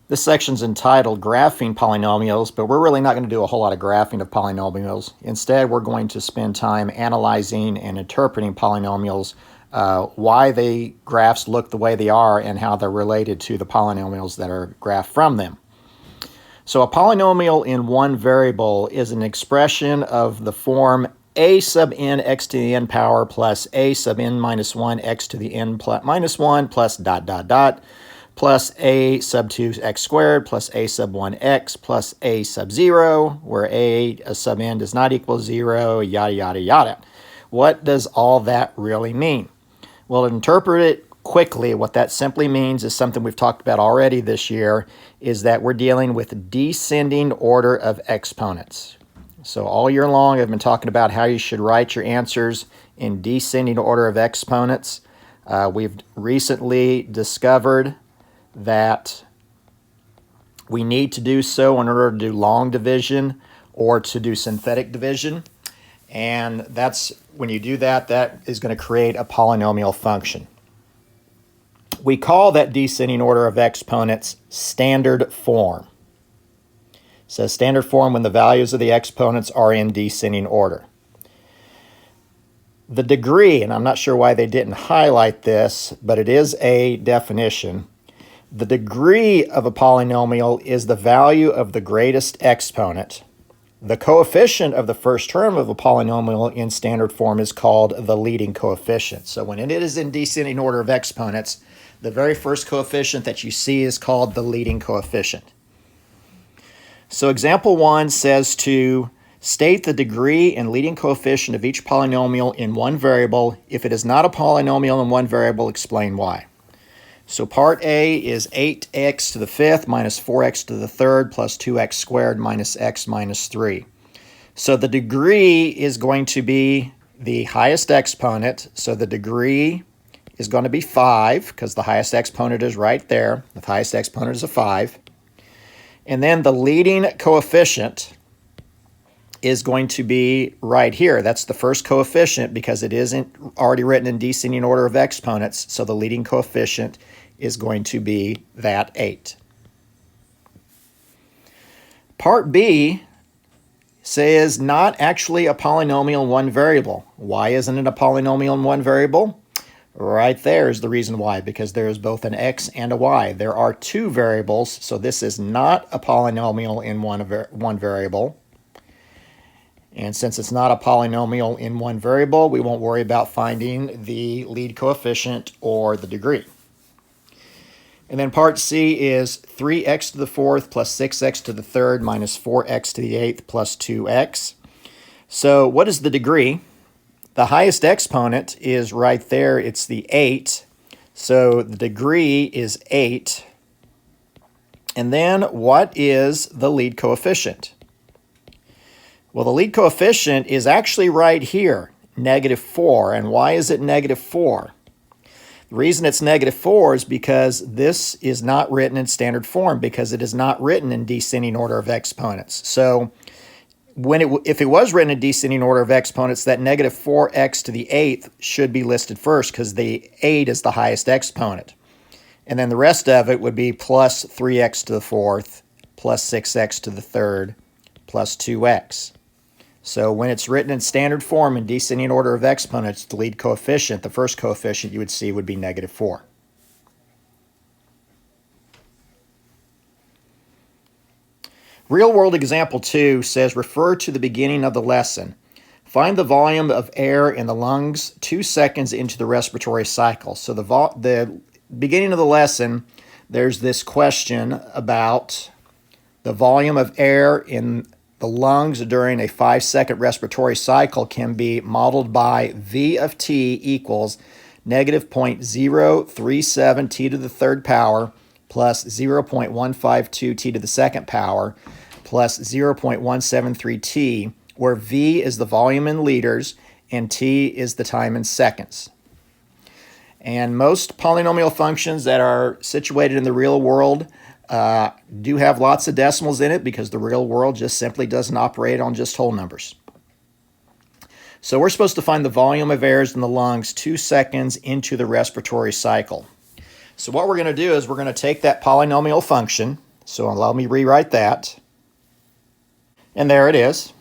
This section's entitled Graphing Polynomials, but we're really not going to do a whole lot of graphing of polynomials. Instead, we're going to spend time analyzing and interpreting polynomials, why the graphs look the way they are, and how they're related to the polynomials that are graphed from them. So a polynomial in one variable is an expression of the form a sub n x to the n power plus a sub n minus 1 x to the n minus 1 plus dot dot dot plus a sub 2 x squared plus a sub 1 x plus a sub 0, where a sub n does not equal 0, yada, yada, yada. What does all that really mean? Well, to interpret it quickly, what that simply means is something we've talked about already this year, is that we're dealing with descending order of exponents. So all year long, I've been talking about how you should write your answers in descending order of exponents. We've recently discovered that we need to do so in order to do long division or to do synthetic division. And that's when you do that, that is going to create a polynomial function. We call that descending order of exponents standard form. So standard form when the values of the exponents are in descending order. The degree, and I'm not sure why they didn't highlight this, but it is a definition. The degree of a polynomial is the value of the greatest exponent. The coefficient of the first term of a polynomial in standard form is called the leading coefficient. So when it is in descending order of exponents, the very first coefficient that you see is called the leading coefficient. So example 1 says to state the degree and leading coefficient of each polynomial in one variable. If it is not a polynomial in one variable, explain why. So part A is 8x to the fifth minus 4x to the third plus 2x squared minus x minus 3. So the degree is going to be the highest exponent. So the degree is going to be 5 because the highest exponent is right there. The highest exponent is a 5. And then the leading coefficient is going to be right here. That's the first coefficient because it isn't already written in descending order of exponents. So the leading coefficient is going to be that 8. Part B says not actually a polynomial in one variable. Why isn't it a polynomial in one variable? Right there is the reason why, because there is both an x and a y. There are two variables, so this is not a polynomial in one variable. And since it's not a polynomial in one variable, we won't worry about finding the lead coefficient or the degree. And then part C is 3x to the fourth plus 6x to the third minus 4x to the eighth plus 2x. So what is the degree? The highest exponent is right there. It's the 8. So the degree is 8. And then what is the lead coefficient? Well, the lead coefficient is actually right here, -4. And why is it -4? The reason it's -4 is because this is not written in standard form, because it is not written in descending order of exponents. So if it was written in descending order of exponents, that -4x to the 8th should be listed first because the 8 is the highest exponent. And then the rest of it would be plus 3x to the 4th plus 6x to the 3rd plus 2x. So when it's written in standard form in descending order of exponents, the lead coefficient, the first coefficient you would see would be -4. Real-world example 2 says, refer to the beginning of the lesson. Find the volume of air in the lungs 2 seconds into the respiratory cycle. So the beginning of the lesson, there's this question about the volume of air in the lungs during a 5-second respiratory cycle can be modeled by V of t equals -0.037 t to the third power plus 0.152 t to the second power plus 0.173 t, where V is the volume in liters and t is the time in seconds. And most polynomial functions that are situated in the real world do have lots of decimals in it because the real world just simply doesn't operate on just whole numbers. So we're supposed to find the volume of air in the lungs 2 seconds into the respiratory cycle. So what we're going to do is we're going to take that polynomial function, So allow me to rewrite that. And there it is.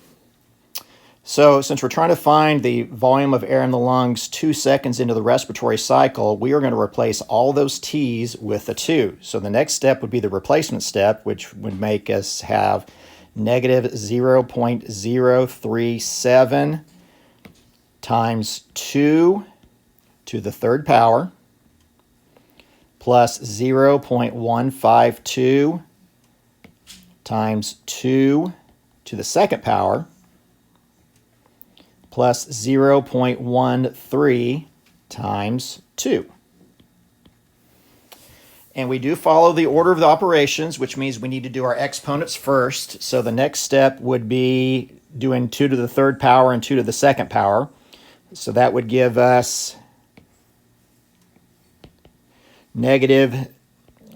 So since we're trying to find the volume of air in the lungs 2 seconds into the respiratory cycle, we are going to replace all those T's with a 2. So the next step would be the replacement step, which would make us have negative 0.037 times 2 to the third power plus 0.152 times 2 to the second power plus 0.13 times 2. And we do follow the order of the operations, which means we need to do our exponents first. So the next step would be doing 2 to the third power and 2 to the second power. So that would give us negative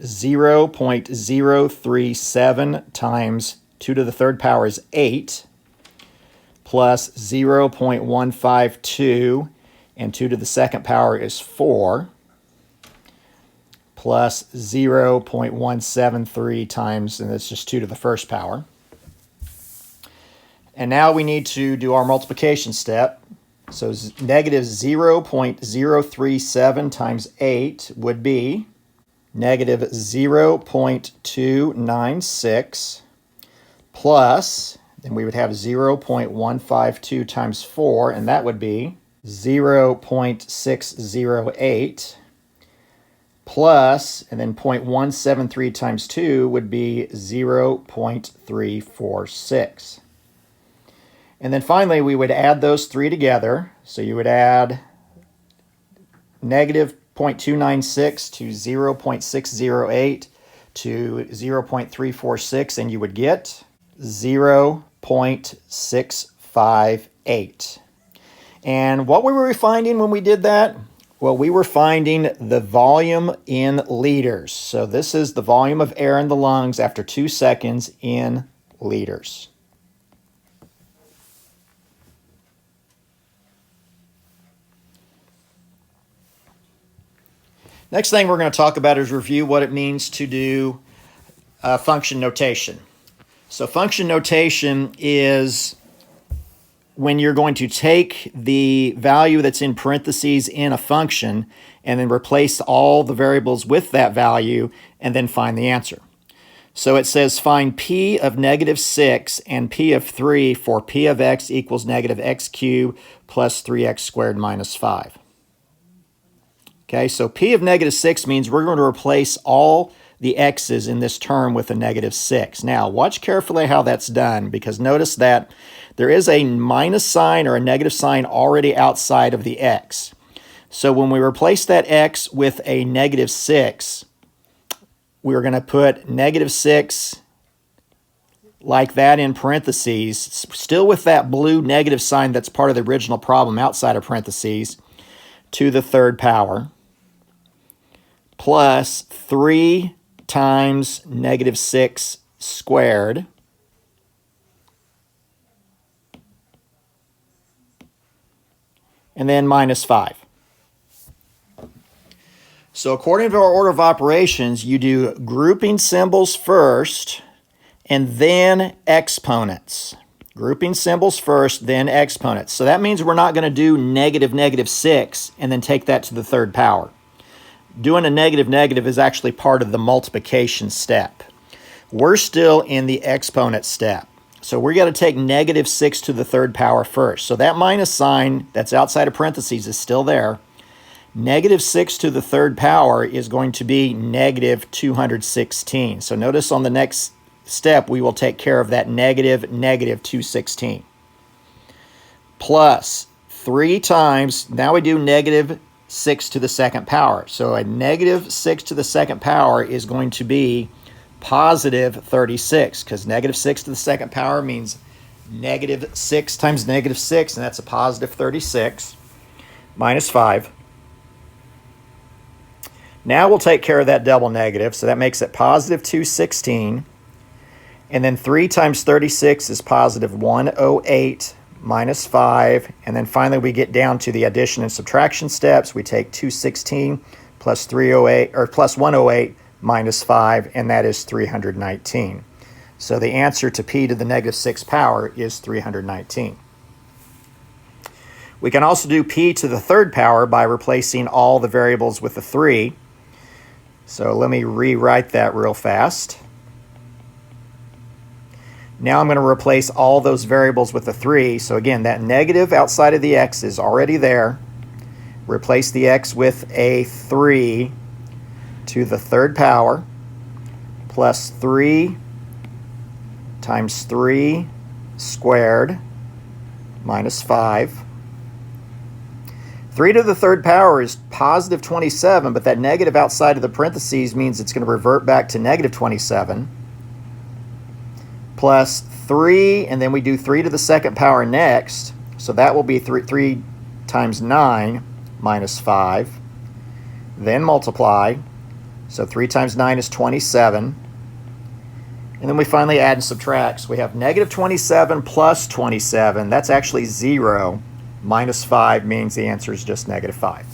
0.037 times 2 to the third power is 8, plus 0.152, and 2 to the second power is 4, plus 0.173 times, and that's just 2 to the first power. And now we need to do our multiplication step. So negative 0.037 times 8 would be negative 0.296 plus, then we would have 0.152 times 4, and that would be 0.608 plus, and then 0.173 times 2 would be 0.346. And then finally, we would add those three together. So you would add negative 0.296 to 0.608 to 0.346, and you would get 0.658. And what were we finding when we did that? Well, we were finding the volume in liters. So this is the volume of air in the lungs after 2 seconds in liters. Next thing we're going to talk about is review what it means to do function notation. So function notation is when you're going to take the value that's in parentheses in a function and then replace all the variables with that value and then find the answer. So it says find p of negative 6 and p of 3 for p of x equals negative x cubed plus 3x squared minus 5. Okay, so p of negative 6 means we're going to replace all the x's in this term with a negative 6. Now, watch carefully how that's done, because notice that there is a minus sign or a negative sign already outside of the x. So when we replace that x with a negative 6, we're going to put negative 6 like that in parentheses, still with that blue negative sign that's part of the original problem outside of parentheses, to the third power, plus 3 times negative 6 squared, and then minus 5. So according to our order of operations, you do grouping symbols first, and then exponents. Grouping symbols first, then exponents. So that means we're not going to do negative 6 and then take that to the third power. Doing a negative is actually part of the multiplication step. We're still in the exponent step. So we're going to take negative 6 to the third power first. So that minus sign that's outside of parentheses is still there. Negative 6 to the third power is going to be negative 216. So notice on the next step, we will take care of that negative 216. Plus 3 times, now we do negative 6 to the second power. So a negative 6 to the second power is going to be positive 36, because negative 6 to the second power means negative 6 times negative 6, and that's a positive 36, minus 5. Now we'll take care of that double negative, so that makes it positive 216. And then 3 times 36 is positive 108 minus 5. And then finally we get down to the addition and subtraction steps. We take 216 plus 308, or plus 108 minus 5, and that is 319. So the answer to p to the negative 6th power is 319. We can also do p to the 3rd power by replacing all the variables with a 3. So let me rewrite that real fast. Now I'm going to replace all those variables with a 3. So again, that negative outside of the x is already there. Replace the x with a 3 to the 3rd power plus 3 times 3 squared minus 5. 3 to the 3rd power is positive 27, but that negative outside of the parentheses means it's going to revert back to negative 27. Plus 3, and then we do 3 to the 2nd power next. So that will be 3 times 9 minus 5. Then multiply. So 3 times 9 is 27. And then we finally add and subtract. So we have negative 27 plus 27. That's actually 0. Minus 5 means the answer is just negative 5.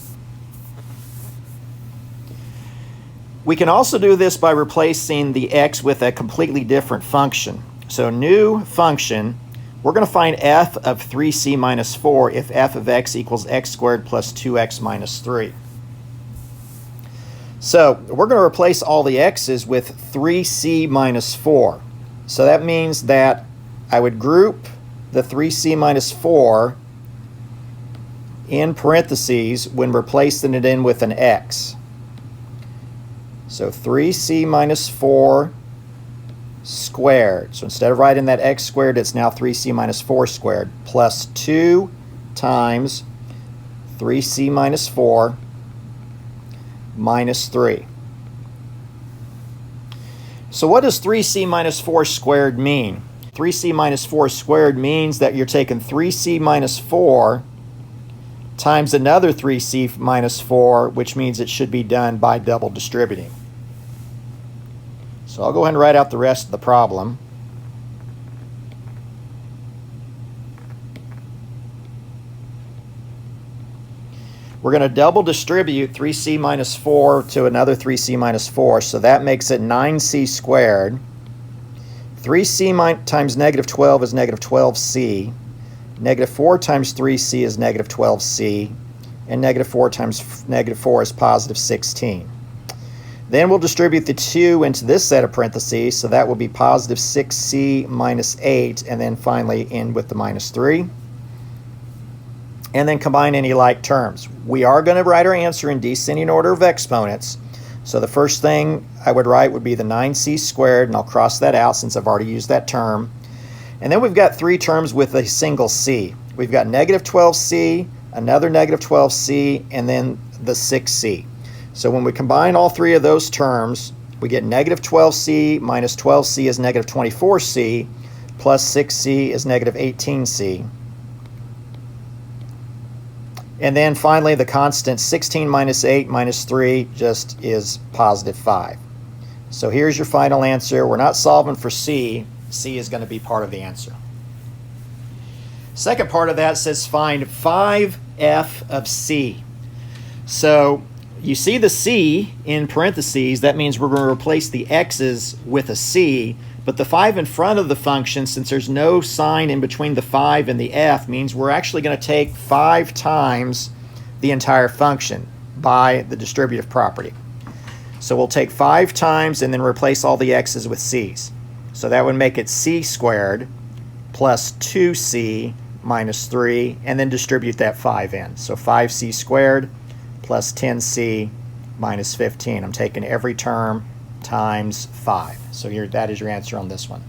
We can also do this by replacing the x with a completely different function. So new function, we're going to find f of 3c minus 4 if f of x equals x squared plus 2x minus 3. So we're going to replace all the x's with 3c minus 4. So that means that I would group the 3c minus 4 in parentheses when replacing it in with an x. So 3c minus 4 squared. So instead of writing that x squared, it's now 3c minus 4 squared plus 2 times 3c minus 4 minus 3. So what does 3c minus 4 squared mean? 3c minus 4 squared means that you're taking 3c minus 4 times another 3c minus 4, which means it should be done by double distributing. So I'll go ahead and write out the rest of the problem. We're going to double distribute 3c minus 4 to another 3c minus 4, so that makes it 9c squared. 3c times negative 12 is negative 12c. Negative 4 times 3c is negative 12c. And negative 4 times negative 4 is positive 16. Then we'll distribute the 2 into this set of parentheses, so that will be positive 6c minus 8, and then finally end with the minus 3. And then combine any like terms. We are going to write our answer in descending order of exponents. So the first thing I would write would be the 9c squared, and I'll cross that out since I've already used that term. And then we've got 3 terms with a single c. We've got negative 12c, another negative 12c, and then the 6c. So when we combine all 3 of those terms, we get negative 12c minus 12c is negative 24c, plus 6c is negative 18c. And then finally, the constant 16 minus 8 minus 3 just is positive 5. So here's your final answer. We're not solving for c. C is going to be part of the answer. Second part of that says find 5f of c. So you see the c in parentheses. That means we're going to replace the x's with a c. But the 5 in front of the function, since there's no sign in between the 5 and the f, means we're actually going to take 5 times the entire function by the distributive property. So we'll take 5 times and then replace all the x's with c's. So that would make it c squared plus 2c minus 3, and then distribute that 5 in. So 5c squared plus 10c minus 15. I'm taking every term times 5. So that is your answer on this one.